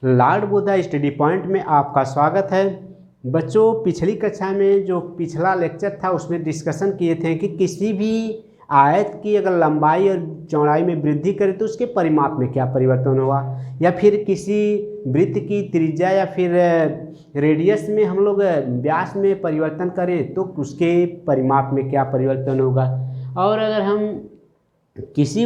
Lord Buddha study point में आपका स्वागत है। बच्चों, पिछली कक्षा में जो पिछला लेक्चर था उसमें डिस्कशन किए थे कि किसी भी आयत की अगर लंबाई और चौड़ाई में वृद्धि करें तो उसके परिमाप में क्या परिवर्तन होगा, या फिर किसी वृत्त की त्रिज्या या फिर रेडियस में हम लोग व्यास में परिवर्तन करें तो उसके परिमाप में क्या परिवर्तन होगा। और अगर हम किसी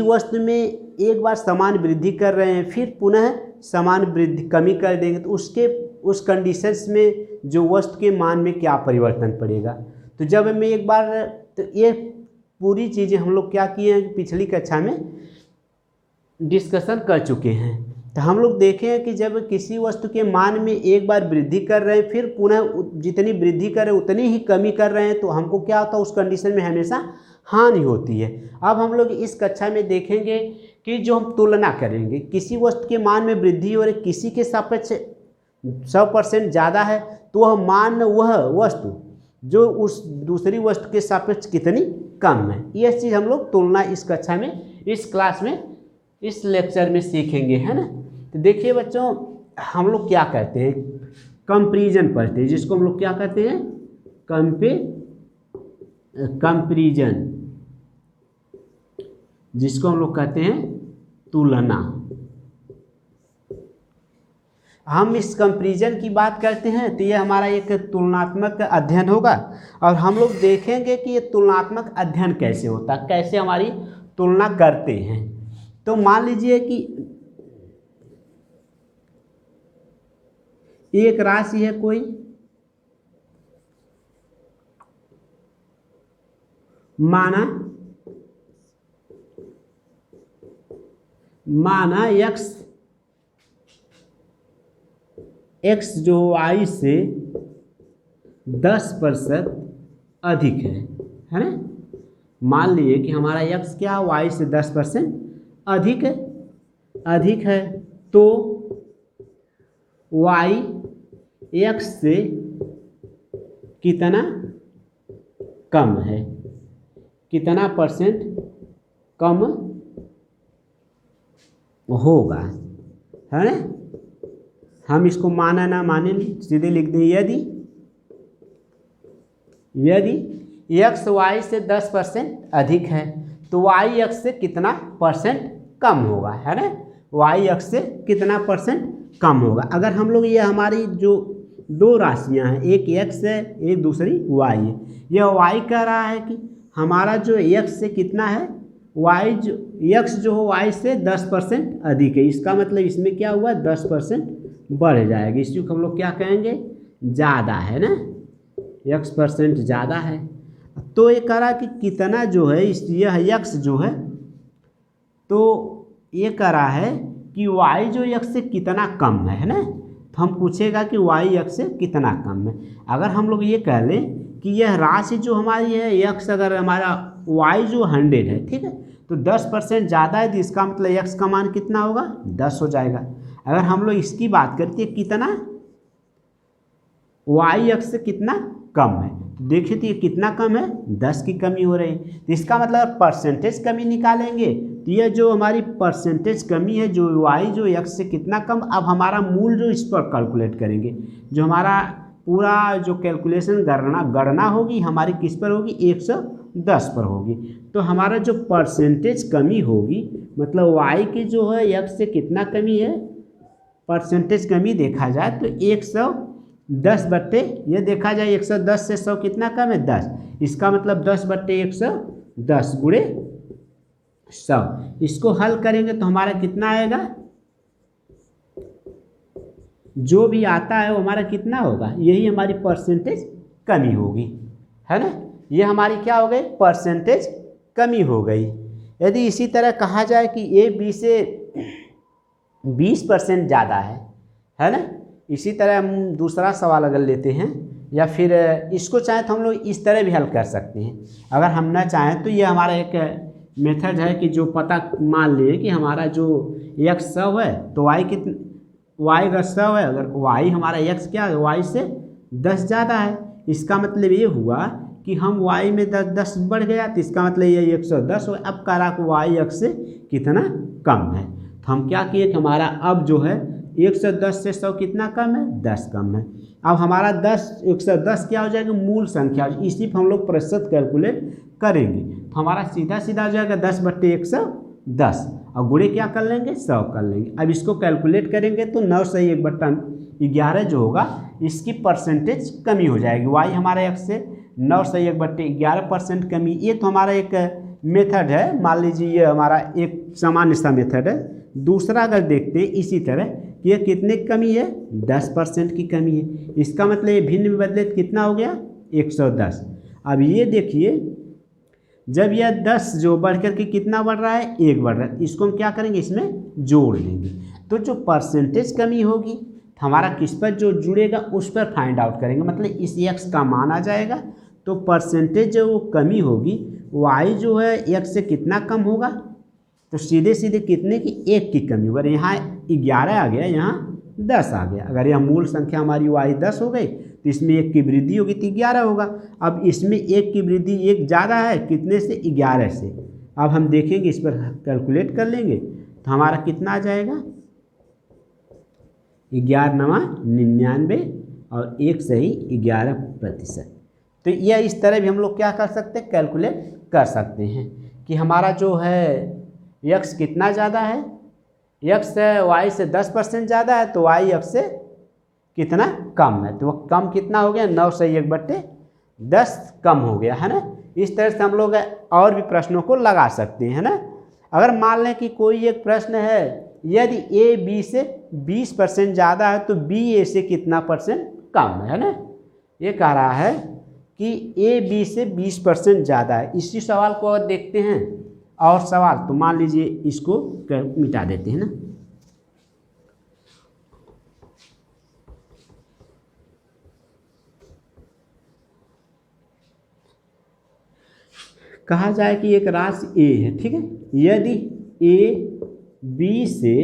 वस्तु में एक बार समान वृद्धि कर रहे हैं फिर पुनः समान वृद्धि कमी कर देंगे तो उस कंडीशंस में जो वस्तु के मान में क्या परिवर्तन पड़ेगा। तो जब हमें एक बार तो ये पूरी चीज़ें हम लोग क्या किए हैं पिछली कक्षा में डिस्कशन कर चुके हैं। तो हम लोग देखें कि जब किसी वस्तु के मान में एक बार वृद्धि कर रहे हैं फिर पुनः जितनी वृद्धि कर रहे हैं उतनी ही कमी कर रहे हैं तो हमको क्या होता है, उस कंडीशन में हमेशा हानि होती है। अब हम लोग इस कक्षा में देखेंगे कि जो हम तुलना करेंगे, किसी वस्तु के मान में वृद्धि और किसी के सापेक्ष 100% ज़्यादा है तो वह वस्तु जो उस दूसरी वस्तु के सापेक्ष कितनी कम है। यह चीज़ हम लोग तुलना इस कक्षा में, इस क्लास में, इस लेक्चर में सीखेंगे, है ना। तो देखिए बच्चों, हम लोग क्या कहते हैं, कंपैरिजन पढ़ते हैं, जिसको हम लोग क्या कहते हैं, कंपैरिजन, जिसको हम लोग कहते हैं तुलना। हम इस कंपैरिजन की बात करते हैं तो ये हमारा एक तुलनात्मक अध्ययन होगा और हम लोग देखेंगे कि ये तुलनात्मक अध्ययन कैसे होता है, कैसे हमारी तुलना करते हैं। तो मान लीजिए कि एक राशि है कोई, माना x जो y से 10% अधिक है ना। मान लिए कि हमारा x क्या है, y से 10% अधिक है तो y x से कितना कम है, कितना परसेंट कम होगा, है ना। हम इसको माना ना माने सीधे लिख दें, यदि x y से 10% अधिक है तो y x से कितना परसेंट कम होगा, है ना। y x से कितना परसेंट कम होगा। अगर हम लोग ये हमारी जो दो राशियां हैं, एक x है एक दूसरी y है, यह y कह रहा है कि हमारा जो x से कितना है, x जो हो y से 10% अधिक है, इसका मतलब इसमें क्या हुआ, 10% बढ़ जाएगी। इसी को हम लोग क्या कहेंगे, ज़्यादा है ना, x% ज़्यादा है। तो ये कह रहा कि कितना जो है यह x जो है, तो ये कह रहा है कि y जो x से कितना कम है ना। तो हम पूछेगा कि y x से कितना कम है। अगर हम लोग ये कह लें कि यह राशि जो हमारी है x, अगर हमारा y जो 100 है, ठीक है, तो 10% ज़्यादा है तो इसका मतलब x का मान कितना होगा, 10 हो जाएगा। अगर हम लोग इसकी बात करते हैं कितना y x से कितना कम है, तो देखिए तो ये कितना कम है, 10 की कमी हो रही है। तो इसका मतलब परसेंटेज कमी निकालेंगे तो ये जो हमारी परसेंटेज कमी है जो y जो x से कितना कम, अब हमारा मूल जो इस पर कैलकुलेट करेंगे, जो हमारा पूरा जो कैलकुलेशन गणना होगी हमारी किस पर होगी, 110 पर होगी। तो हमारा जो परसेंटेज कमी होगी, मतलब y की जो है x से कितना कमी है, परसेंटेज कमी देखा जाए तो 110 बट्टे, ये देखा जाए 110 से 100 कितना कम है, 10। इसका मतलब 10 बट्टे 110 गुणे 100। इसको हल करेंगे तो हमारा कितना आएगा, जो भी आता है वो हमारा कितना होगा, यही हमारी परसेंटेज कमी होगी, है ना। ये हमारी क्या हो गई, परसेंटेज कमी हो गई। यदि इसी तरह कहा जाए कि ए बी से 20% ज़्यादा है ना। इसी तरह हम दूसरा सवाल अगर लेते हैं, या फिर इसको चाहें तो हम लोग इस तरह भी हल कर सकते हैं। अगर हम ना चाहें तो ये हमारा एक मेथड है कि जो पता मान लिए कि हमारा जो x 100 है तो y अगर 100 है, अगर y हमारा x क्या है, y से 10 ज़्यादा है, इसका मतलब ये हुआ कि हम y में 10 बढ़ गया तो इसका मतलब ये 110 हो। अब कह रहा कि y x से कितना कम है, तो हम क्या किए कि हमारा अब जो है 110 से 100 कितना कम है, 10 कम है। अब हमारा 110 क्या हो जाएगा, मूल संख्या, इसी पर हम लोग प्रतिशत कैलकुलेट करेंगे। तो हमारा सीधा सीधा हो जाएगा 10/110 और गुणे क्या कर लेंगे, 100 कर लेंगे। अब इसको कैलकुलेट करेंगे तो 9 से 1/11 जो होगा इसकी परसेंटेज कमी हो जाएगी। वाई हमारा x से 9 से 1/11% कमी, ये तो हमारा एक मेथड है, मान लीजिए ये हमारा एक सामान्य सा मेथड है। दूसरा अगर देखते हैं इसी तरह कि ये कितने की कमी है, 10% की कमी है। इसका मतलब ये भिन्न में बदले तो कितना हो गया, 110। अब ये देखिए जब यह 10 जो बढ़ कर के कितना बढ़ रहा है, 1 बढ़ रहा है, इसको हम क्या करेंगे, इसमें जोड़ देंगे। तो जो परसेंटेज कमी होगी हमारा किस पर जो जुड़ेगा उस पर फाइंड आउट करेंगे, मतलब इस x का मान आ जाएगा। तो परसेंटेज जो कमी होगी y जो है x से कितना कम होगा, तो सीधे सीधे कितने की, 1 की कमी होगा। यहाँ 11 आ गया, यहाँ 10 आ गया। अगर यह मूल संख्या हमारी y 10 हो गई तो इसमें 1 की वृद्धि होगी तो 11 होगा। अब इसमें 1 की वृद्धि 1 ज़्यादा है, कितने से, 11 से। अब हम देखेंगे इस पर कैलकुलेट कर लेंगे तो हमारा कितना आ जाएगा, 11×99 और 1 से ही 11%। तो यह इस तरह भी हम लोग क्या कर सकते हैं, कैलकुलेट कर सकते हैं कि हमारा जो है x कितना ज़्यादा है, x y से 10% ज़्यादा है तो y x से कितना कम है, तो वह कम कितना हो गया, 9 से 1/10 कम हो गया, है ना। इस तरह से हम लोग और भी प्रश्नों को लगा सकते हैं, है ना। अगर मान लें कि कोई एक प्रश्न है, यदि a b से 20% ज़्यादा है तो b a से कितना % कम है ना। ये कह रहा है कि a b से 20% ज़्यादा है। इसी सवाल को और देखते हैं और सवाल, तो मान लीजिए इसको मिटा देते हैं ना। कहा जाए कि एक राशि a है, ठीक है, यदि a b से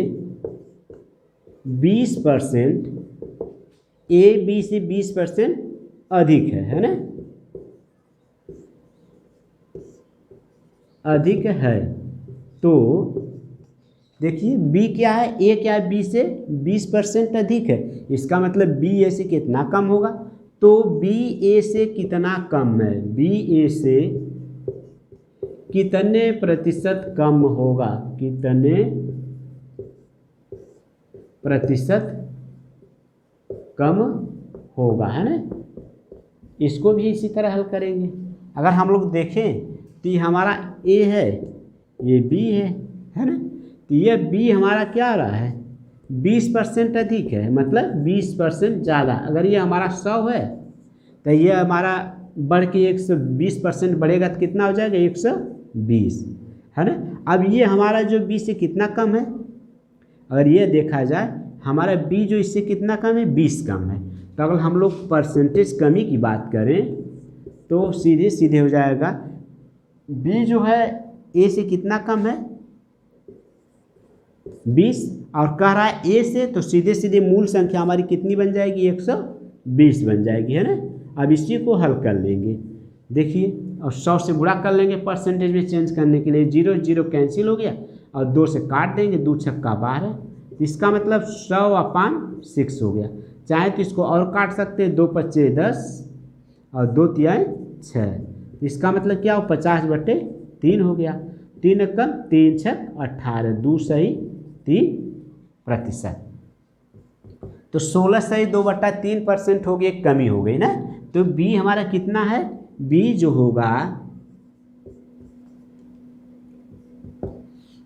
20%, a b से 20% अधिक है ना, अधिक है, तो देखिए b क्या है, a क्या है, b से 20% अधिक है, इसका मतलब b a से कितना कम होगा, तो b a से कितना कम है, b a से कितने प्रतिशत कम होगा, कितने प्रतिशत कम होगा, है ना। इसको भी इसी तरह हल करेंगे। अगर हम लोग देखें तो ये हमारा a है, ये b है ना, तो ये b हमारा क्या आ रहा है, 20% अधिक है, मतलब 20% ज़्यादा। अगर ये हमारा 100 है तो ये हमारा बढ़ के 120% बढ़ेगा तो कितना हो जाएगा, 120, है ना। अब ये हमारा जो b से कितना कम है, अगर ये देखा जाए हमारा b जो इससे कितना कम है, 20 कम है। तो अगर हम लोग परसेंटेज कमी की बात करें तो सीधे सीधे हो जाएगा b जो है a से कितना कम है, 20, और कह रहा है a से, तो सीधे सीधे मूल संख्या हमारी कितनी बन जाएगी, 120 बन जाएगी, है ना। अब इसी को हल कर लेंगे, देखिए, और 100 से गुणा कर लेंगे परसेंटेज में चेंज करने के लिए, 0 0 कैंसिल हो गया और 2 से काट देंगे, 2 छक्का 12, इसका मतलब 100/6 हो गया। चाहे तो इसको और काट सकते हैं, 2 पच्चे 10 और 2 तिहाई 6, इसका मतलब क्या हो, 50/3 हो गया। 3 एकम 3 छक 18, 2 सही 3%। तो 16 सही 2/3% हो गई, कमी हो गई ना। तो b हमारा कितना है, b जो होगा,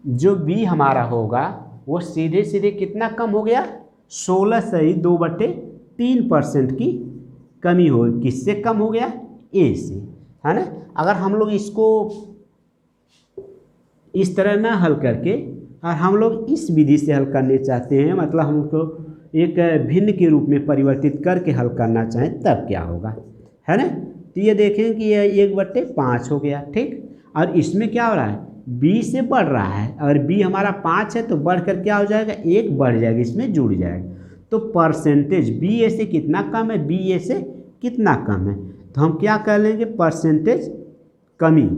जो b हमारा होगा वो सीधे सीधे कितना कम हो गया, 16 सही 2/3% की कमी हो, किससे कम हो गया, a से, है ना। अगर हम लोग इसको इस तरह ना हल करके और हम लोग इस विधि से हल करने चाहते हैं, मतलब हमको एक भिन्न के रूप में परिवर्तित करके हल करना चाहें, तब क्या होगा, है ना। तो ये देखें कि यह 1/5 हो गया, ठीक, और इसमें क्या हो रहा है, b से बढ़ रहा है, अगर b हमारा 5 है तो बढ़कर क्या हो जाएगा, 1 बढ़ जाएगा, इसमें जुड़ जाएगा। तो परसेंटेज b a से कितना कम है, b a से कितना कम है, तो हम क्या कर लेंगे, परसेंटेज कमी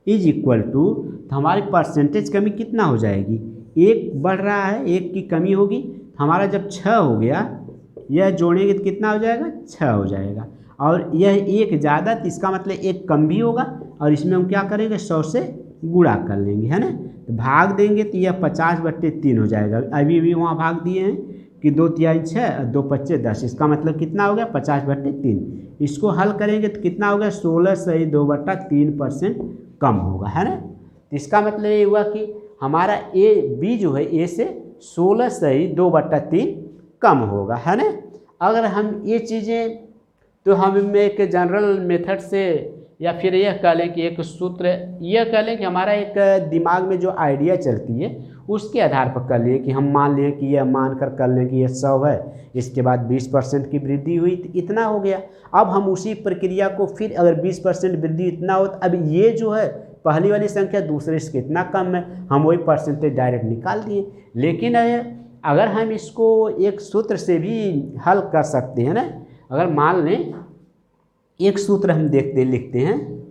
इज इक्वल टू, तो हमारी परसेंटेज कमी कितना हो जाएगी, एक बढ़ रहा है, एक की कमी होगी। हमारा जब 6 हो गया, यह जोड़ेंगे तो कितना हो जाएगा, 6 हो जाएगा। और यह एक ज़्यादा, तो इसका मतलब एक कम भी होगा, और इसमें हम क्या करेंगे, 100 से गुणा कर लेंगे, है ना। तो भाग देंगे तो यह 50/3 हो जाएगा। अभी वहाँ भाग दिए हैं कि 2 तिहाई 6 और 2 पच्चे 10, इसका मतलब कितना हो गया, 50/3। इसको हल करेंगे तो कितना हो गया, 16 सही 2/3% कम होगा, है ना। तो इसका मतलब ये हुआ कि हमारा ए बी जो है ए से 16 सही 2/3 कम होगा, है ना। अगर हम ये चीज़ें, तो हम एक जनरल मेथड से, या फिर यह कह लें कि एक सूत्र, यह कह लें कि हमारा एक दिमाग में जो आइडिया चलती है उसके आधार पर कर लिए कि हम मान लें कि यह मान कर लें कि यह 100 है, इसके बाद 20% की वृद्धि हुई तो इतना हो गया। अब हम उसी प्रक्रिया को फिर, अगर 20% वृद्धि इतना हो, तो अब ये जो है पहली वाली संख्या दूसरे से कितना कम है, हम वही परसेंटेज डायरेक्ट निकाल दिए। लेकिन अगर हम इसको एक सूत्र से भी हल कर सकते हैं ना। अगर मान लें एक सूत्र हम लिखते हैं,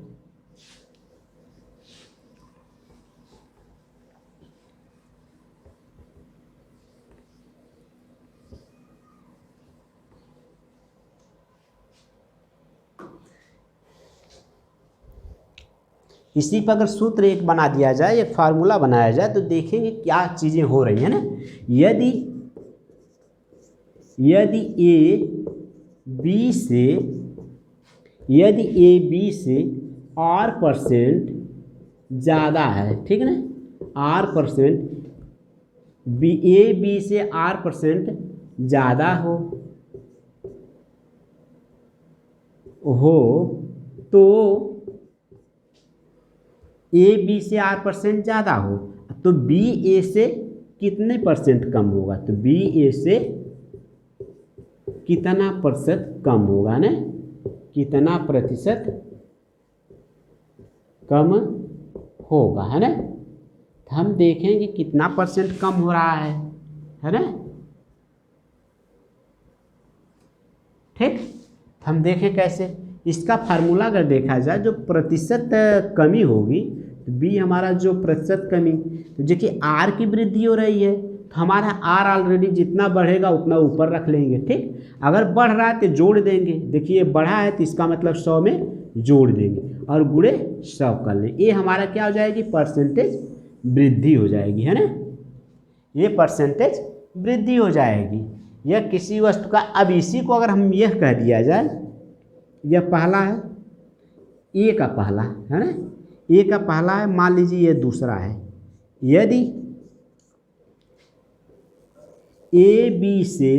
इसी पर अगर सूत्र एक बना दिया जाए, एक फार्मूला बनाया जाए, तो देखेंगे क्या चीज़ें हो रही हैं ना। यदि ए बी से R% ज़्यादा है, ठीक है ना, R% ए बी से R% ज़्यादा हो तो ए बी से R% ज़्यादा हो तो बी ए से कितने % कम होगा, तो बी ए से कितना प्रतिशत कम होगा ना, कितना प्रतिशत कम होगा, है ना। तो हम देखेंगे कितना % कम हो रहा है ना। ठीक, हम देखें कैसे। इसका फार्मूला अगर देखा जाए, जो प्रतिशत कमी होगी, तो बी हमारा जो प्रतिशत कमी, तो देखिए आर की वृद्धि हो रही है, तो हमारा आर ऑलरेडी जितना बढ़ेगा उतना ऊपर रख लेंगे। ठीक, अगर बढ़ रहा है तो जोड़ देंगे, देखिए बढ़ा है तो इसका मतलब 100 में जोड़ देंगे और गुणे 100 कर लें। ये हमारा क्या हो जाएगी, परसेंटेज वृद्धि हो जाएगी, है ना। ये परसेंटेज वृद्धि हो जाएगी यह किसी वस्तु का। अब इसी को अगर हम यह कह दिया जाए, यह पहला है, ए का पहला है ना, ए का पहला है, मान लीजिए ये दूसरा है। यदि ए बी से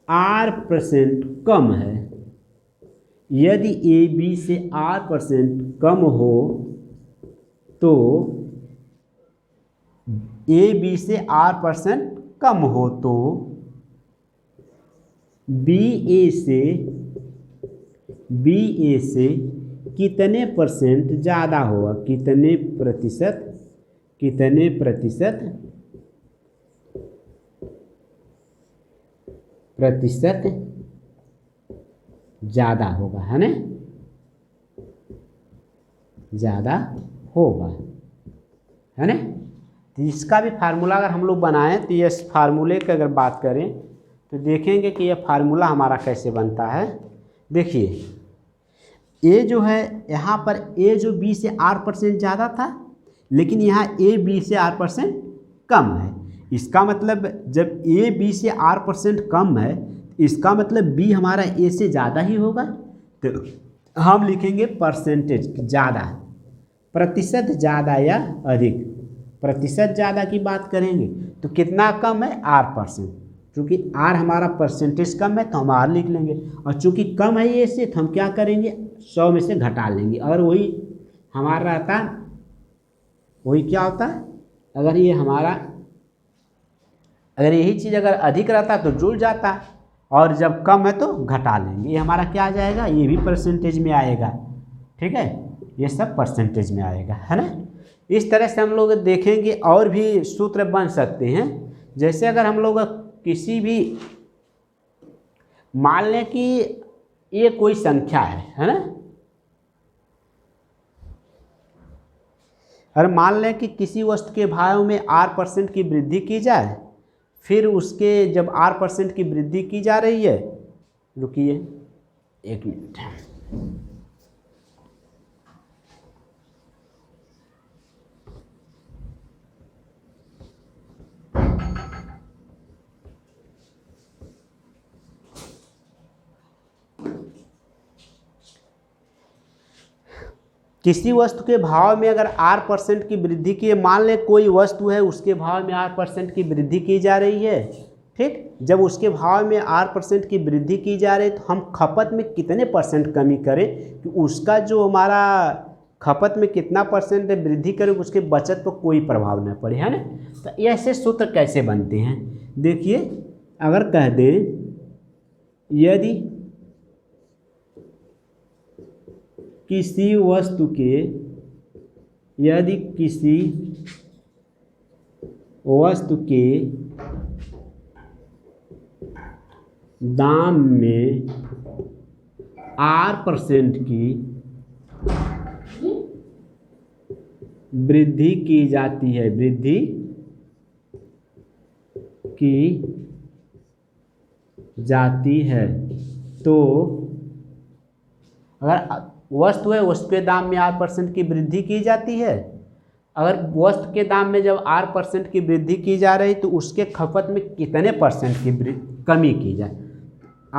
R% कम है, यदि ए बी से R% कम हो तो ए बी से R% कम हो तो बी ए से कितने % ज़्यादा होगा, कितने प्रतिशत ज़्यादा होगा, है ना, ज़्यादा होगा, है ना। तो इसका भी फार्मूला अगर हम लोग बनाएं, तो ये फार्मूले की अगर बात करें तो देखेंगे कि यह फार्मूला हमारा कैसे बनता है। देखिए ए जो है, यहाँ पर ए जो बी से R% ज़्यादा था, लेकिन यहाँ ए बी से R% कम है। इसका मतलब जब ए बी से R% कम है, इसका मतलब बी हमारा ए से ज़्यादा ही होगा। तो हम लिखेंगे परसेंटेज ज़्यादा, प्रतिशत ज़्यादा या अधिक। प्रतिशत ज़्यादा की बात करेंगे तो कितना कम है, R%। चूँकि R हमारा परसेंटेज कम है तो हम R लिख लेंगे, और चूँकि कम है ये से, तो हम क्या करेंगे, 100 में से घटा लेंगे। और वही हमारा रहता, वही क्या होता है, अगर ये हमारा, अगर यही चीज़ अगर अधिक रहता तो जुड़ जाता, और जब कम है तो घटा लेंगे। ये हमारा क्या आ जाएगा, ये भी परसेंटेज में आएगा। ठीक है, ये सब परसेंटेज में आएगा, है ना। इस तरह से हम लोग देखेंगे और भी सूत्र बन सकते हैं। जैसे अगर हम लोग किसी भी, मान लें कि ये कोई संख्या है ना, अगर मान लें कि किसी वस्तु के भाव में R% की वृद्धि की जाए, फिर उसके जब R% की वृद्धि की जा रही है, रुकिए 1 मिनट, किसी वस्तु के भाव में अगर R% की वृद्धि की, मान लें कोई वस्तु है उसके भाव में R% की वृद्धि की जा रही है, ठीक। जब उसके भाव में R% की वृद्धि की जा रही है तो हम खपत में कितने % कमी करें कि उसका जो हमारा खपत में कितना % वृद्धि करें, उसके बचत पर कोई प्रभाव न पड़े, है ना। तो ऐसे सूत्र कैसे बनते हैं, देखिए, अगर कह दें यदि किसी वस्तु के दाम में R% की वृद्धि की जाती है, तो अगर वस्तु है उसके दाम में R% की वृद्धि की जाती है, अगर वस्तु के दाम में जब R% की वृद्धि की जा रही तो उसके खपत में कितने % की कमी की जाए।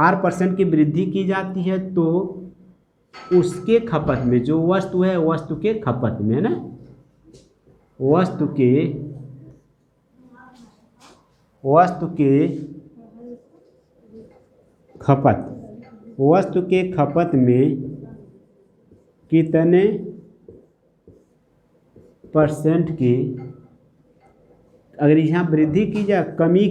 R% की वृद्धि की जाती है तो उसके खपत में, जो वस्तु है वस्तु के खपत में, ना, वस्तु के खपत में कितने % की, अगर यहाँ वृद्धि की जाए, कमी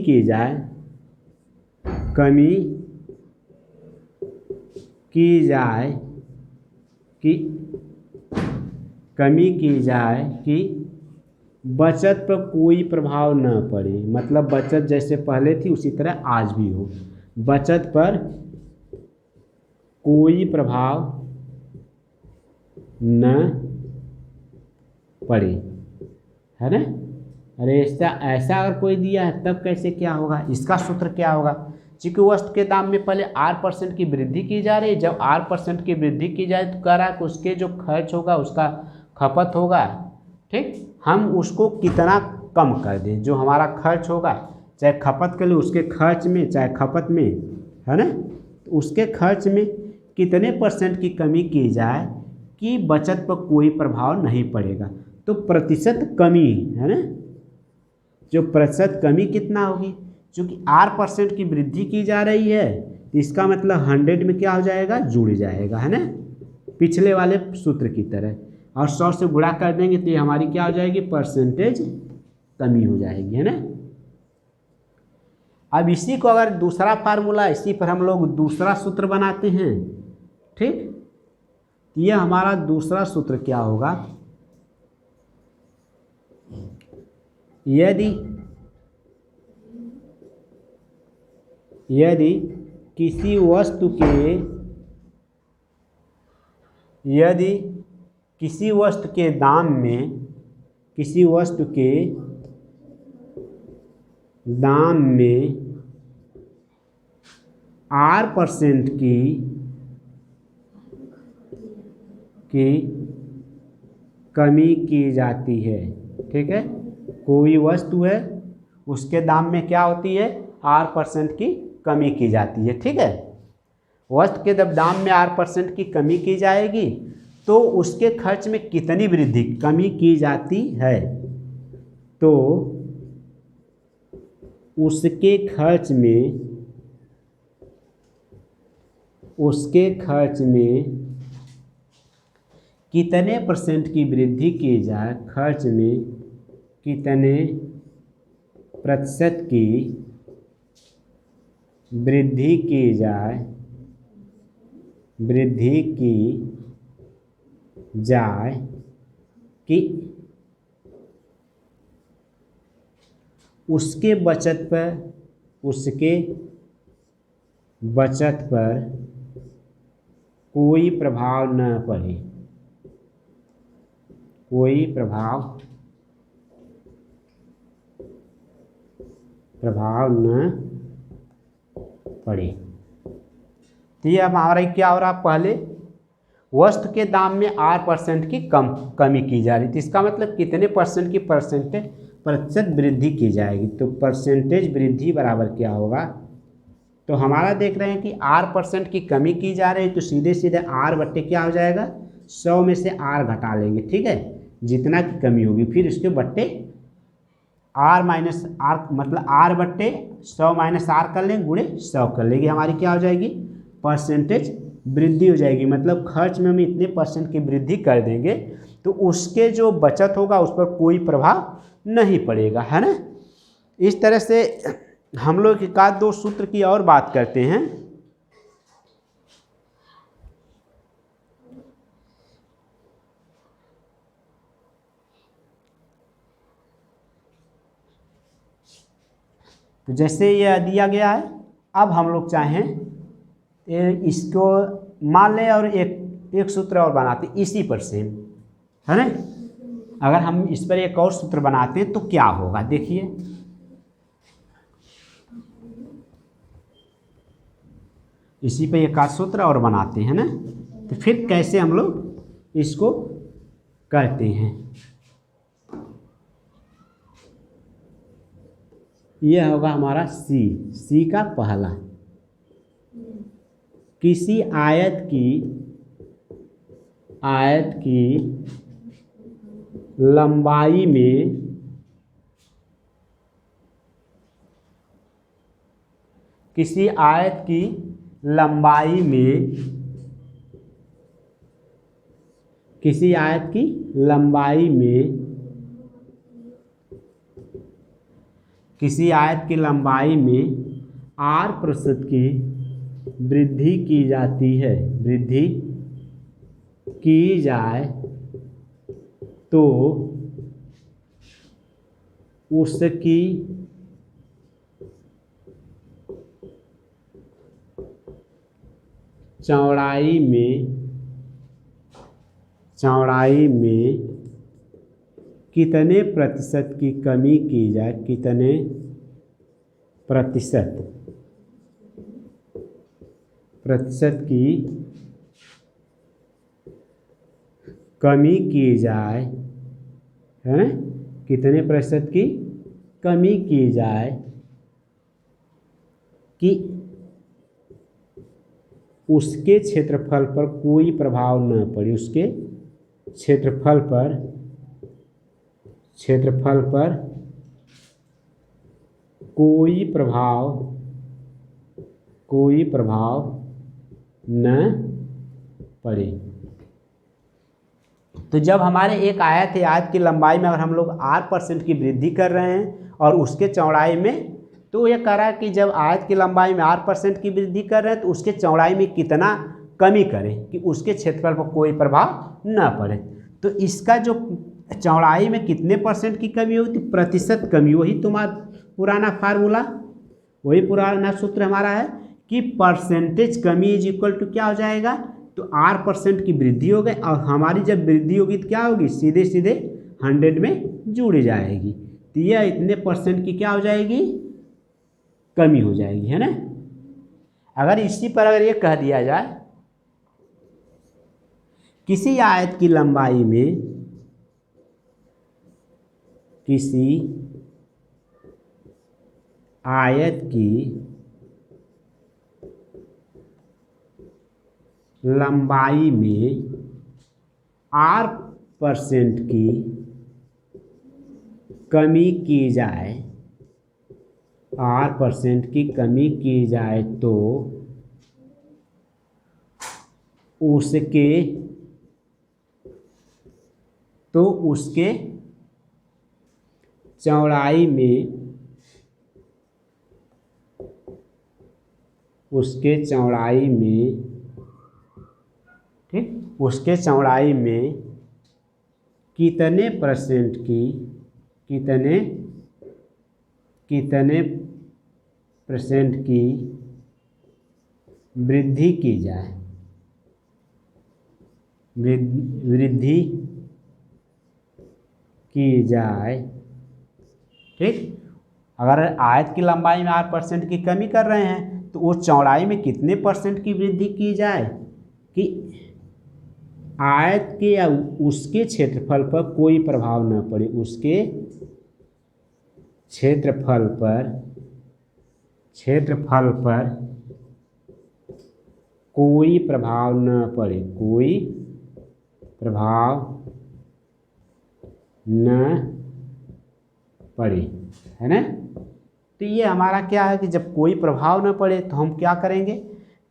की जाए कि बचत पर कोई प्रभाव न पड़े, मतलब बचत जैसे पहले थी उसी तरह आज भी हो, बचत पर कोई प्रभाव न पड़े, है ना। अरे ऐसा अगर कोई दिया है तब कैसे क्या होगा, इसका सूत्र क्या होगा, चूँकि वस्तु के दाम में पहले R% की वृद्धि की जा रही है, जब R% की वृद्धि की जाए तो कह रहा है कि उसके जो खर्च होगा उसका खपत होगा, ठीक, हम उसको कितना कम कर दें, जो हमारा खर्च होगा, चाहे खपत के लिए उसके खर्च में चाहे खपत में, है ना, तो उसके खर्च में कितने % की कमी की जाए कि बचत पर कोई प्रभाव नहीं पड़ेगा। तो प्रतिशत कमी, है ना, जो प्रतिशत कमी कितना होगी, चूँकि R% की वृद्धि की जा रही है तो इसका मतलब 100 में क्या हो जाएगा, जुड़ जाएगा, है ना, पिछले वाले सूत्र की तरह, और 100 से गुणा कर देंगे तो ये हमारी क्या हो जाएगी, % कमी हो जाएगी, है ना। अब इसी को अगर दूसरा फार्मूला, इसी पर हम लोग दूसरा सूत्र बनाते हैं, ठीक, तो यह हमारा दूसरा सूत्र क्या होगा, यदि किसी वस्तु के दाम में R% की कमी की जाती है, ठीक है, कोई वस्तु है उसके दाम में क्या होती है, R% की कमी की जाती है, ठीक है। वस्तु के जब दाम में R% की कमी की जाएगी तो उसके खर्च में कितनी वृद्धि, कमी की जाती है, तो उसके खर्च में कितने % की वृद्धि की जाए, खर्च में कितने % की वृद्धि की जाए कि उसके बचत पर कोई प्रभाव न पड़े, कोई प्रभाव न पड़े। तो ये अब हमारा क्या हो रहा, पहले वस्तु के दाम में 8% की कमी की जा रही थी, इसका मतलब कितने परसेंट की प्रतिशत वृद्धि की जाएगी। तो परसेंटेज वृद्धि बराबर क्या होगा, तो हमारा देख रहे हैं कि 8% की कमी की जा रही है, तो सीधे सीधे R बट्टे क्या हो जाएगा, 100 में से R घटा लेंगे, ठीक है, जितना की कमी होगी, फिर इसके बट्टे R माइनस R, मतलब R बट्टे 100 माइनस R कर लेंगे, गुणे 100 कर लेंगे, हमारी क्या हो जाएगी, परसेंटेज वृद्धि हो जाएगी। मतलब खर्च में हम इतने % की वृद्धि कर देंगे तो उसके जो बचत होगा उस पर कोई प्रभाव नहीं पड़ेगा, है ना। इस तरह से हम लोग एक आध दो सूत्र की और बात करते हैं। तो जैसे ये दिया गया है, अब हम लोग चाहें इसको मान लें और एक सूत्र और बनाते इसी पर सेम, है ना। अगर हम इस पर एक और सूत्र बनाते हैं तो क्या होगा, देखिए इसी पे एक आध सूत्र और बनाते हैं ना, तो फिर कैसे हम लोग इसको करते हैं। यह होगा हमारा सी का पहला, किसी आयत की लंबाई में किसी आयत की लंबाई में किसी आयत की लंबाई में किसी आयत की लंबाई में 8% की वृद्धि की जाती है, वृद्धि की जाए तो उसकी चौड़ाई में कितने प्रतिशत की कमी की जाए, कितने प्रतिशत की कमी की जाए, है ना, कितने प्रतिशत की कमी की जाए कि उसके क्षेत्रफल पर कोई प्रभाव न पड़े, उसके क्षेत्रफल पर कोई प्रभाव न पड़े। तो जब हमारे एक आयत है, आयत की लंबाई में अगर हम लोग 8% की वृद्धि कर रहे हैं और उसके चौड़ाई में, तो यह कह रहा है कि जब आयत की लंबाई में 8% की वृद्धि कर रहे हैं तो उसके चौड़ाई में कितना कमी करें कि उसके क्षेत्रफल पर कोई प्रभाव न पड़े। तो इसका जो चौड़ाई में कितने % की कमी होगी, तो प्रतिशत कमी, वही तुम्हारा पुराना फार्मूला, वही पुराना सूत्र हमारा है कि परसेंटेज कमी इज इक्वल टू क्या हो जाएगा, तो 8% की वृद्धि हो गई, और हमारी जब वृद्धि होगी तो क्या होगी, सीधे सीधे 100 में जुड़ जाएगी, तो यह इतने % की क्या हो जाएगी, कमी हो जाएगी, है ना। अगर इसी पर अगर ये कह दिया जाए किसी आयत की लंबाई में किसी आयत की लंबाई में 8% की कमी की जाए, 8% की कमी की जाए तो उसके चौड़ाई में कितने % की वृद्धि की जाए, वृद्धि की जाए। ठीक, अगर आयत की लंबाई में 8% की कमी कर रहे हैं तो वो चौड़ाई में कितने % की वृद्धि की जाए कि आयत के या उसके क्षेत्रफल पर कोई प्रभाव न पड़े, उसके क्षेत्रफल पर कोई प्रभाव न पड़े, कोई प्रभाव न पड़े, है ना। तो ये हमारा क्या है कि जब कोई प्रभाव न पड़े तो हम क्या करेंगे,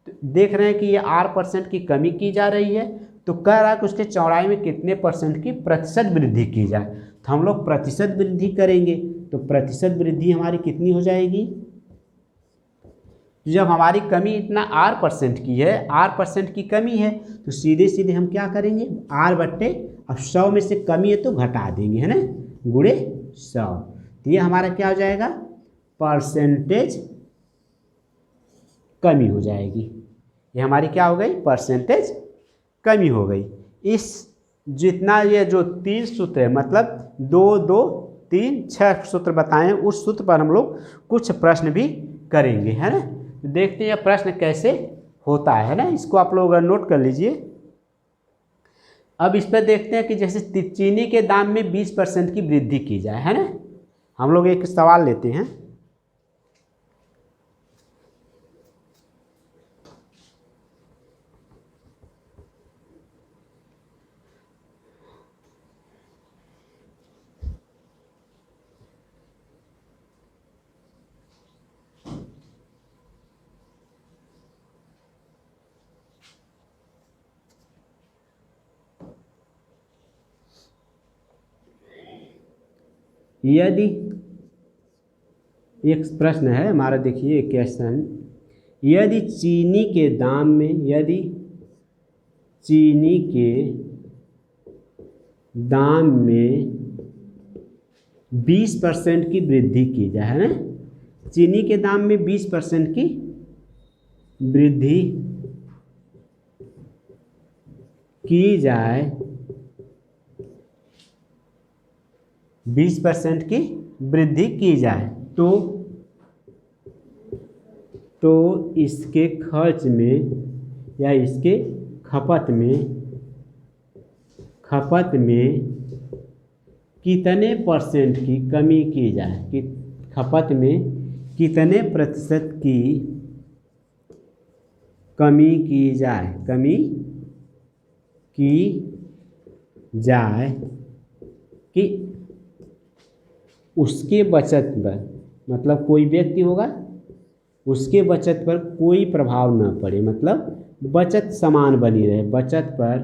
तो देख रहे हैं कि ये 8% की कमी की जा रही है, तो कह रहा है कि उसके चौड़ाई में कितने % की प्रतिशत वृद्धि की जाए, तो हम लोग प्रतिशत वृद्धि करेंगे। तो प्रतिशत वृद्धि हमारी कितनी हो जाएगी, जब हमारी कमी इतना 8% की है, 8% की कमी है, तो सीधे सीधे हम क्या करेंगे, R बट्टे अब 100 में से कमी है तो घटा देंगे, है ना, गुणे 100। तो ये हमारा क्या हो जाएगा, परसेंटेज कमी हो जाएगी। ये हमारी क्या हो गई, परसेंटेज कमी हो गई। इस जितना ये जो 3 सूत्र है, मतलब 2 2 3 6 सूत्र बताएं, उस सूत्र पर हम लोग कुछ प्रश्न भी करेंगे, है ना। देखते हैं प्रश्न कैसे होता है ना, इसको आप लोग नोट कर लीजिए। अब इस पर देखते हैं कि जैसे चीनी के दाम में 20% की वृद्धि की जाए, है ना। हम लोग एक सवाल लेते हैं। यदि एक प्रश्न है हमारा, देखिए क्वेश्चन, यदि चीनी के दाम में, यदि चीनी के दाम में 20% की वृद्धि की जाए, है ना, चीनी के दाम में 20% की वृद्धि की जाए, 20% की वृद्धि की जाए, तो इसके खर्च में या इसके खपत में कितने % की कमी की जाए, कि खपत में कितने प्रतिशत की कमी की जाए कि उसके बचत पर, मतलब कोई व्यक्ति होगा उसके बचत पर कोई प्रभाव न पड़े, मतलब बचत समान बनी रहे, बचत पर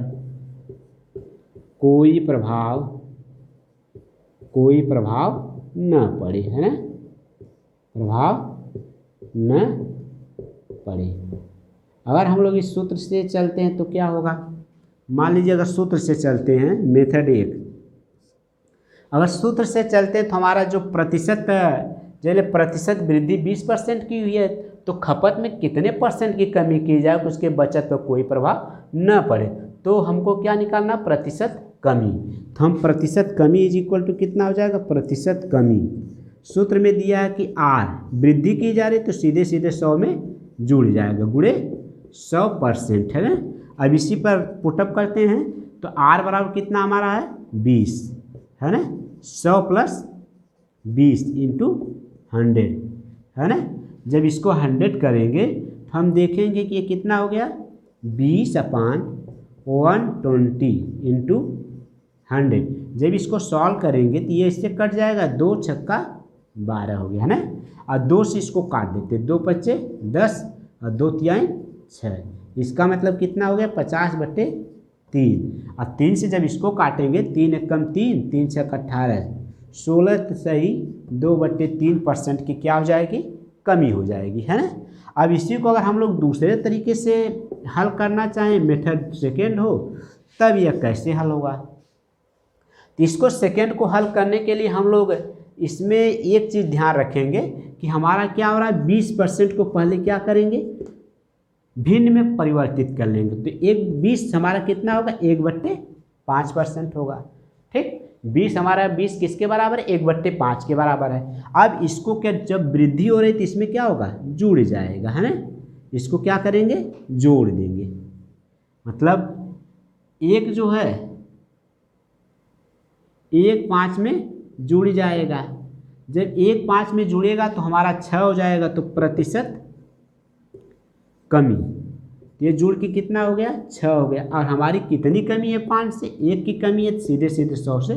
कोई प्रभाव न पड़े, है ना, प्रभाव न पड़े। अगर हम लोग इस सूत्र से चलते हैं तो क्या होगा, मान लीजिए अगर सूत्र से चलते हैं, मेथड 1, अगर सूत्र से चलते हैं तो हमारा जो प्रतिशत वृद्धि 20% की हुई है, तो खपत में कितने % की कमी की जाए कि उसके बचत पर कोई प्रभाव न पड़े, तो हमको क्या निकालना, प्रतिशत कमी। तो हम प्रतिशत कमी इज इक्वल टू कितना हो जाएगा, प्रतिशत कमी सूत्र में दिया है कि R वृद्धि की जा रही, तो सीधे सीधे 100 में जुड़ जाएगा, गुणे 100%, है ना। अब इसी पर पुटअप करते हैं तो R बराबर कितना हमारा है, 20, है ना, 100 + 20 × 100, है ना। जब इसको 100 करेंगे तो हम देखेंगे कि ये कितना हो गया, 20/120 × 100। जब इसको सॉल्व करेंगे तो ये इससे कट जाएगा, 2 छक्का 12 हो गया, है ना। और 2 से इसको काट देते, 2 पच्चे 10 और 2 तिहाई 6, इसका मतलब कितना हो गया, 50/3। और 3 से जब इसको काटेंगे, 3 एकम 3, 3 छक 18, 16 सही 2/3% की क्या हो जाएगी, कमी हो जाएगी, है ना। अब इसी को अगर हम लोग दूसरे तरीके से हल करना चाहें, मेथड सेकेंड हो, तब यह कैसे हल होगा। तो इसको सेकेंड को हल करने के लिए हम लोग इसमें एक चीज़ ध्यान रखेंगे कि हमारा क्या हो रहा है, 20% को पहले क्या करेंगे, भिन्न में परिवर्तित कर लेंगे, तो 20 हमारा कितना होगा, 1/5% होगा, ठीक। 20 हमारा 20 किसके बराबर है? 1/5 के बराबर है। अब इसको क्या, जब वृद्धि हो रही तो इसमें क्या होगा? जुड़ जाएगा, है ना। इसको क्या करेंगे? जोड़ देंगे। मतलब एक जो है 1/5 में जुड़ जाएगा। जब 1/5 में जुड़ेगा तो हमारा 6 हो जाएगा, तो प्रतिशत कमी, ये जुड़ के कितना हो गया? 6 हो गया। और हमारी कितनी कमी है? 5 से 1 की कमी है, सीधे सीधे 100 से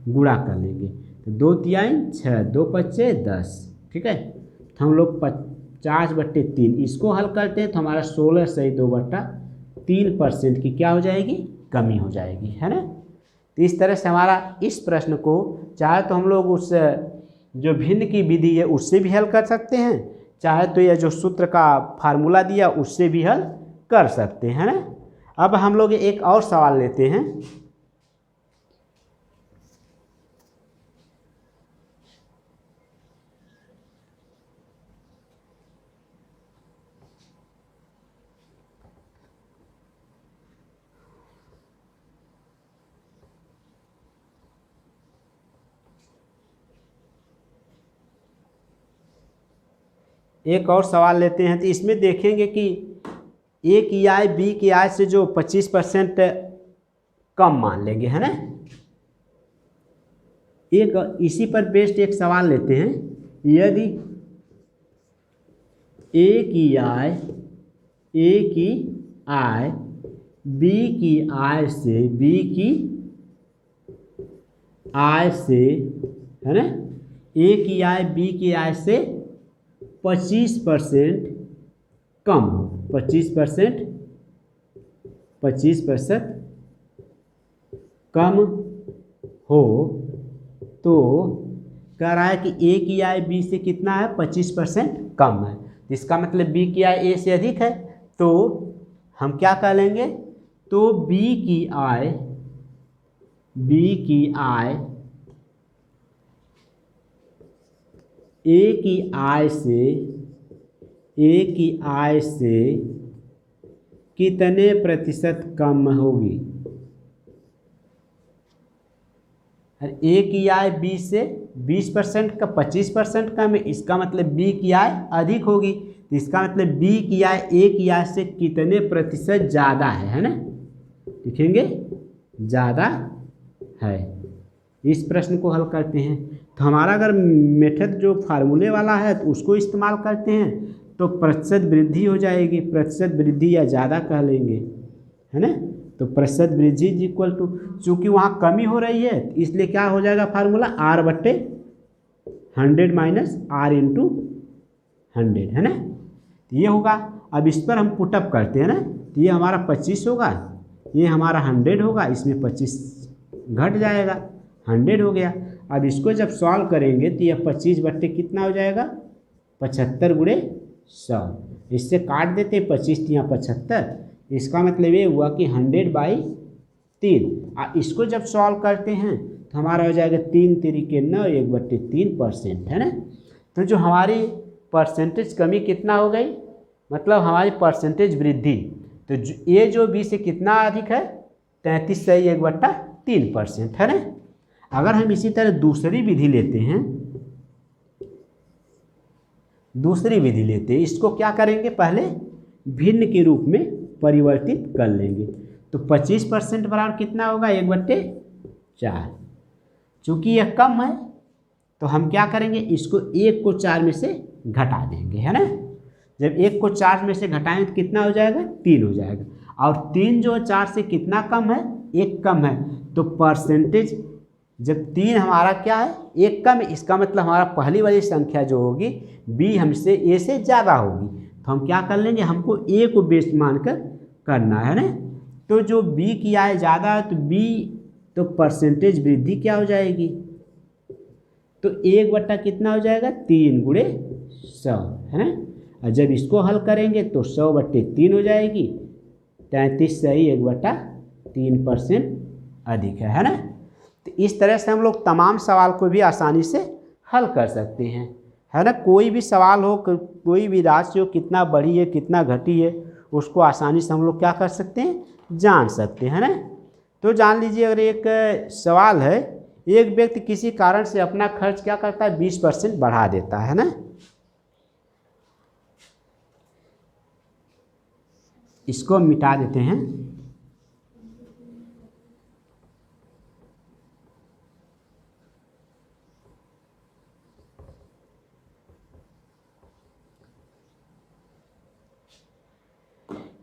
गुणा कर लेंगे। तो 2 तिहाई 6, 2 पच्चे 10, ठीक है। तो हम लोग 50/3 इसको हल करते हैं तो हमारा 16 सही 2/3% की क्या हो जाएगी? कमी हो जाएगी, है ना। तो इस तरह से हमारा इस प्रश्न को चाहे तो हम लोग उस जो भिन्न की विधि है उससे भी हल कर सकते हैं, चाहे तो यह जो सूत्र का फार्मूला दिया उससे भी हल कर सकते हैं ना। अब हम लोग एक और सवाल लेते हैं। एक और सवाल लेते हैं। तो इसमें देखेंगे कि ए की आय बी की आय से जो 25% कम मान लेंगे, है ना। एक इसी पर बेस्ड एक सवाल लेते हैं। यदि ए की आय बी की आय से है ना, ए की आय बी की आय से 25% कम हो, 25% कम हो, तो कह रहा है कि ए की आय बी से कितना है? 25% कम है। इसका मतलब बी की आय ए से अधिक है, तो हम क्या कह लेंगे? तो बी की आय ए की आय से कितने प्रतिशत कम होगी? ए की आय बी से 20% का 25% कम है, इसका मतलब बी की आय अधिक होगी। इसका मतलब बी की आय ए की आय से कितने प्रतिशत ज़्यादा है ना। लिखेंगे ज़्यादा है। इस प्रश्न को हल करते हैं। तो हमारा अगर मेथड जो फार्मूले वाला है तो उसको इस्तेमाल करते हैं तो प्रतिशत वृद्धि हो जाएगी, प्रतिशत वृद्धि या ज़्यादा कह लेंगे, है ना। तो प्रतिशत वृद्धि इज इक्वल टू, चूँकि वहाँ कमी हो रही है इसलिए क्या हो जाएगा formula? R/100 minus R into 100, है ना। तो ये होगा। अब इस पर हम पुटअप करते हैं ना, तो ये हमारा 25 होगा, ये हमारा 100 होगा, इसमें 25 घट जाएगा, 100 हो गया। अब इसको जब सॉल्व करेंगे तो यह 25 कितना हो जाएगा? 75 गुणे 100। इससे काट देते 25 या 75। इसका मतलब ये हुआ कि 100/3। इसको जब सॉल्व करते हैं तो हमारा हो जाएगा 3 तिरिके 9, 1/3%, है ना। तो जो हमारी परसेंटेज कमी कितना हो गई? मतलब हमारी परसेंटेज वृद्धि। तो ए जो बी से कितना अधिक है? 33 सही 1/3%, है ना। अगर हम इसी तरह दूसरी विधि लेते हैं, इसको क्या करेंगे? पहले भिन्न के रूप में परिवर्तित कर लेंगे। तो 25% बराबर कितना होगा? 1/4। चूँकि यह कम है तो हम क्या करेंगे? इसको 1 को 4 में से घटा देंगे, है ना। जब 1 को 4 में से घटाएंगे तो कितना हो जाएगा? 3 हो जाएगा। और 3 जो 4 से कितना कम है? 1 कम है। तो परसेंटेज जब 3 हमारा क्या है? 1 कम है, इसका मतलब हमारा पहली वाली संख्या जो होगी बी हमसे ए से ज़्यादा होगी। तो हम क्या कर लेंगे? हमको ए को बेस मानकर करना है ना। तो जो बी की आय ज़्यादा है तो बी, तो परसेंटेज वृद्धि क्या हो जाएगी? तो 1 कितना हो जाएगा? 3 गुणे 100, है ना। और जब इसको हल करेंगे तो 100/3 हो जाएगी। 33 सही 1/3% अधिक है ना। तो इस तरह से हम लोग तमाम सवाल को भी आसानी से हल कर सकते हैं, है ना। कोई भी सवाल हो, कोई भी राशि हो, कितना बढ़ी है कितना घटी है, उसको आसानी से हम लोग क्या कर सकते हैं? जान सकते हैं ना। तो जान लीजिए, अगर एक सवाल है, एक व्यक्ति किसी कारण से अपना खर्च क्या करता है, 20% बढ़ा देता है ना। इसको मिटा देते हैं।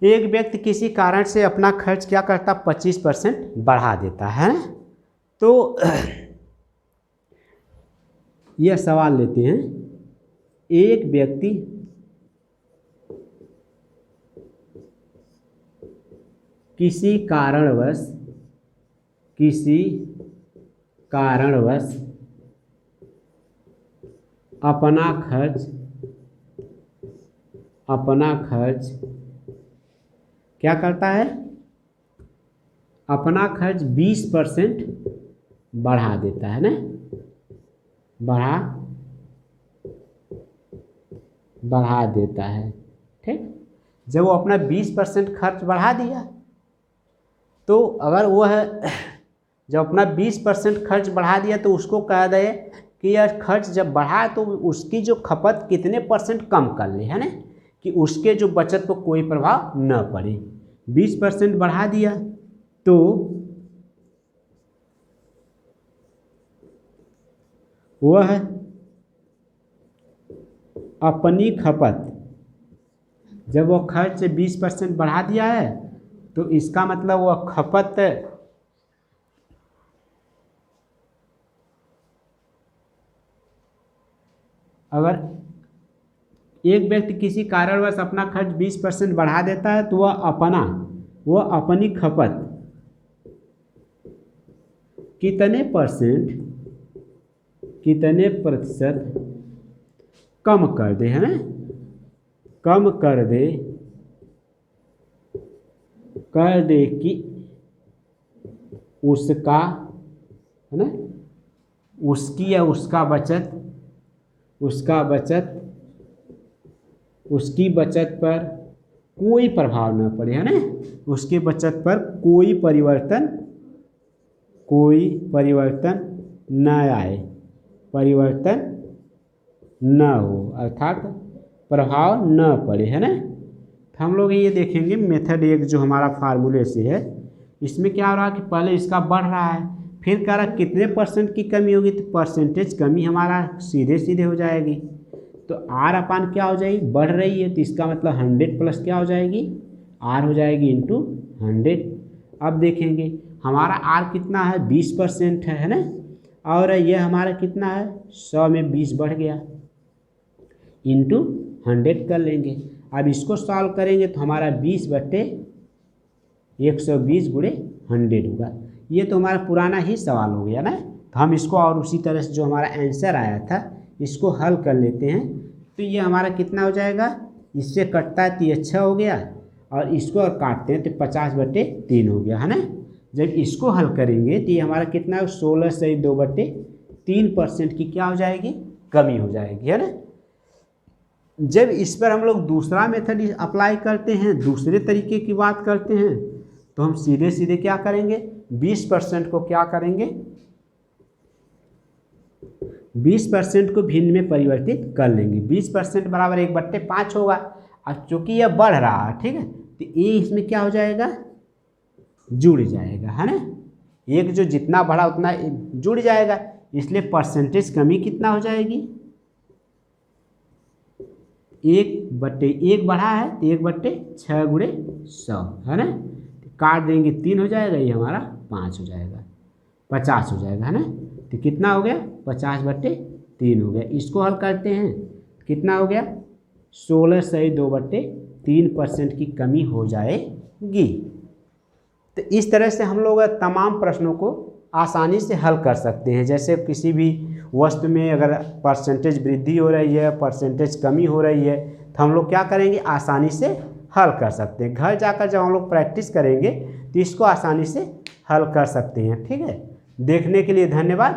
एक व्यक्ति किसी कारण से अपना खर्च क्या करता, 25% बढ़ा देता है। तो यह सवाल लेते हैं, एक व्यक्ति किसी कारणवश अपना खर्च क्या करता है, अपना खर्च 20% बढ़ा देता है ना, बढ़ा देता है। ठीक, जब वो अपना 20% खर्च बढ़ा दिया, तो अगर वह जब अपना 20% खर्च बढ़ा दिया तो उसको कह दे कि यह खर्च जब बढ़ा तो उसकी जो खपत कितने % कम कर ले, है ना, कि उसके जो बचत को कोई प्रभाव न पड़े। 20% बढ़ा दिया तो वह अपनी खपत, जब वो खर्च 20% बढ़ा दिया है तो इसका मतलब वह खपत अगर एक व्यक्ति किसी कारणवश अपना खर्च 20% बढ़ा देता है तो वह अपनी खपत कितने प्रतिशत कम कर दे, है ना, कम कर दे कि उसका, है ना, उसकी या उसकी बचत पर कोई प्रभाव न पड़े, है ना, उसकी बचत पर कोई परिवर्तन न आए, परिवर्तन न हो, अर्थात प्रभाव न पड़े, है ना। तो हम लोग ये देखेंगे मेथड एक जो हमारा फार्मूले से है, इसमें क्या हो रहा है कि पहले इसका बढ़ रहा है, फिर कह रहा कितने % की कमी होगी, तो परसेंटेज कमी हमारा सीधे हो जाएगी। तो आर अपान क्या हो जाएगी, बढ़ रही है तो इसका मतलब 100 प्लस क्या हो जाएगी, आर हो जाएगी इंटू 100। अब देखेंगे हमारा आर कितना है, 20% है ना, और यह हमारा कितना है, 100 में 20 बढ़ गया, इंटू 100 कर लेंगे। अब इसको सॉल्व करेंगे तो हमारा 20/120 गुणे 100 होगा। ये तो हमारा पुराना ही सवाल हो गया ना। तो हम इसको और उसी तरह से जो हमारा आंसर आया था इसको हल कर लेते हैं। तो ये हमारा कितना हो जाएगा, इससे कटता है तो ये 6 हो गया, और इसको और काटते हैं तो 50/3 हो गया, है ना। जब इसको हल करेंगे तो ये हमारा कितना, 16 से 2/3% की क्या हो जाएगी, कमी हो जाएगी, है ना। जब इस पर हम लोग दूसरा मेथड अप्लाई करते हैं, दूसरे तरीके की बात करते हैं, तो हम सीधे क्या करेंगे, 20% को क्या करेंगे, 20% को भिन्न में परिवर्तित कर लेंगे। 20% बराबर 1/5 होगा। अब चूंकि यह बढ़ रहा है, ठीक है, तो ये इसमें क्या हो जाएगा, जुड़ जाएगा, है ना। एक जो जितना बढ़ा उतना जुड़ जाएगा, इसलिए परसेंटेज कमी कितना हो जाएगी, 1/1 बढ़ा है तो 1/6 गुणे 100, है ना। काट देंगे 3 हो जाएगा, ये हमारा 5 हो जाएगा, 50 हो जाएगा, है ना। तो कितना हो गया, 50/3 हो गया। इसको हल करते हैं, कितना हो गया, 16 से 2/3% की कमी हो जाएगी। तो इस तरह से हम लोग तमाम प्रश्नों को आसानी से हल कर सकते हैं। जैसे किसी भी वस्तु में अगर परसेंटेज वृद्धि हो रही है, परसेंटेज कमी हो रही है, तो हम लोग क्या करेंगे, आसानी से हल कर सकते हैं। घर जाकर जब हम लोग प्रैक्टिस करेंगे तो इसको आसानी से हल कर सकते हैं। ठीक है, देखने के लिए धन्यवाद।